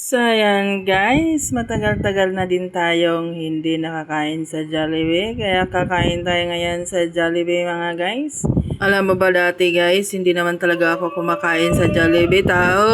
So, ayan guys, matagal-tagal na din tayong hindi nakakain sa Jollibee. Kaya kakain tayo ngayon sa Jollibee mga guys. Alam mo ba dati guys, hindi naman talaga ako kumakain sa Jollibee. Tao!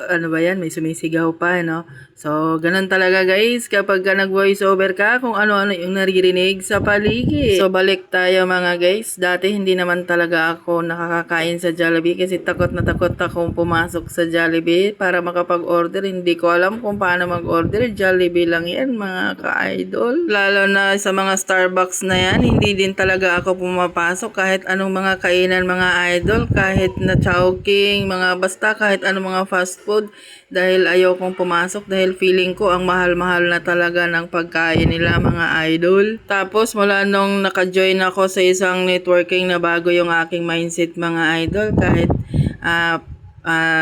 Ano ba yan? May sumisigaw pa, no? So, ganun talaga guys, kapag nag-voice over ka, kung ano-ano yung naririnig sa paligid. So, balik tayo mga guys. Dati hindi naman talaga ako nakakakain sa Jollibee kasi takot na takot akong pumasok sa Jollibee para makapag-order. Hindi ko alam kung paano mag-order. Jollibee lang yan mga ka-idol. Lalo na sa mga Starbucks na yan, hindi din talaga ako pumapasok kahit anong mga kainan mga idol. Kahit na Chowking, mga basta kahit anong mga fast food. Dahil ayaw kong pumasok dahil feeling ko ang mahal-mahal na talaga ng pagkain nila mga idol. Tapos mula nung naka-join ako sa isang networking na bago yung aking mindset mga idol. Kahit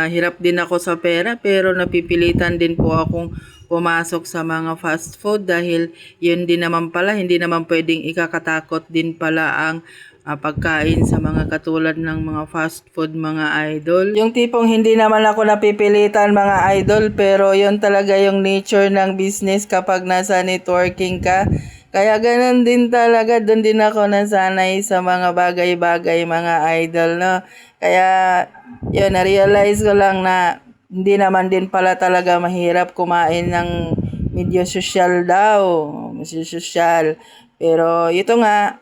hirap din ako sa pera pero napipilitan din po akong pumasok sa mga fast food dahil yun din naman pala, hindi naman pwedeng ikakatakot din pala ang pagkain sa mga katulad ng mga fast food mga idol. Yung tipong hindi naman ako napipilitan mga idol pero yun talaga yung nature ng business kapag nasa networking ka. Kaya ganun din talaga, doon din ako nasanay sa mga bagay-bagay mga idol, no? Kaya yun, na-realize ko lang na hindi naman din pala talaga mahirap kumain ng medyo social daw, sosyal. Pero ito nga,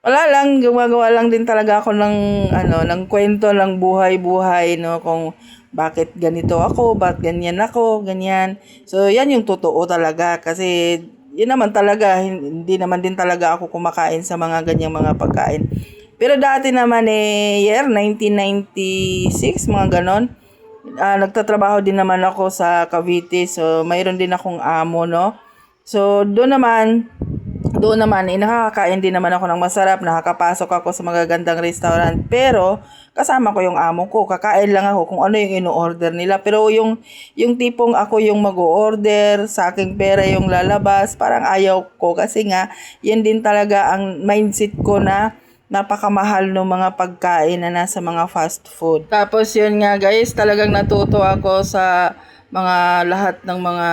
wala lang, gumagawa lang din talaga ako ng kwento ng buhay-buhay, no, kung bakit ganito ako, bakit ganyan ako, ganyan. So, yan yung totoo talaga kasi yun naman talaga, hindi naman din talaga ako kumakain sa mga ganyang mga pagkain. Pero dati naman year 1996, mga ganon. Nagtatrabaho din naman ako sa Cavite, so mayroon din akong amo, no. So, doon naman, nakakakain din naman ako ng masarap, nakakapasok ako sa magagandang restaurant. Pero, kasama ko yung amo ko, kakain lang ako kung ano yung ino-order nila. Pero yung tipong ako yung mag-order, sa aking pera yung lalabas, parang ayaw ko. Kasi nga, yan din talaga ang mindset ko na napakamahal ng mga pagkain na nasa mga fast food. Tapos yun nga guys, talagang natuto ako sa mga lahat ng mga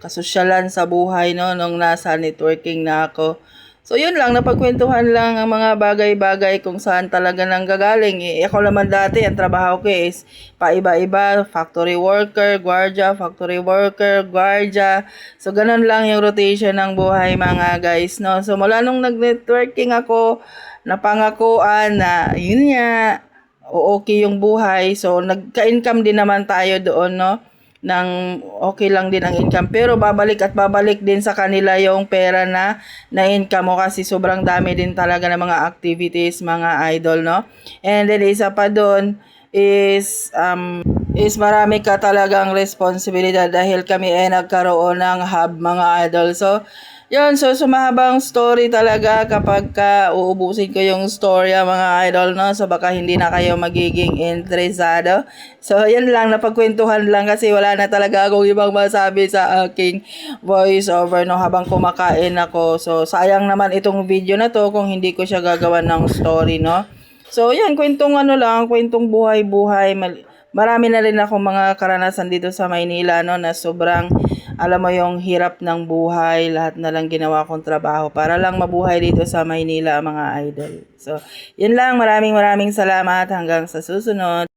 kasosyalan sa buhay, no, nung nasa networking na ako. So yun lang, napagkwentuhan lang ang mga bagay-bagay kung saan talaga nanggagaling. Ako naman dati, ang trabaho ko is paiba-iba, factory worker, gwardiya, factory worker, gwardiya. So ganun lang yung rotation ng buhay mga guys, no. So mula nung nag-networking ako, napangakuan na yun nga, okay yung buhay. So nagka-income din naman tayo doon, no, ng okay lang din ang income pero babalik at babalik din sa kanila yung pera na income mo kasi sobrang dami din talaga ng mga activities mga idol, no. And then isa pa doon is marami ka talagang responsibilidad dahil kami ay nagkaroon ng hub mga idol. So yun, so sumahabang story talaga kapag uubusin ko yung story mga idol, no? So baka hindi na kayo magiging interesado. So yan lang, napagkwentuhan lang kasi wala na talaga akong ibang masabi sa aking voice over, no, habang kumakain ako. So sayang naman itong video na to kung hindi ko siya gagawa ng story, no? So yan, kwentong kwentong buhay-buhay. Marami na rin akong mga karanasan dito sa Maynila, no, na sobrang alam mo yung hirap ng buhay, lahat na lang ginawa kong trabaho para lang mabuhay dito sa Maynila mga idol. So, yun lang, maraming salamat hanggang sa susunod.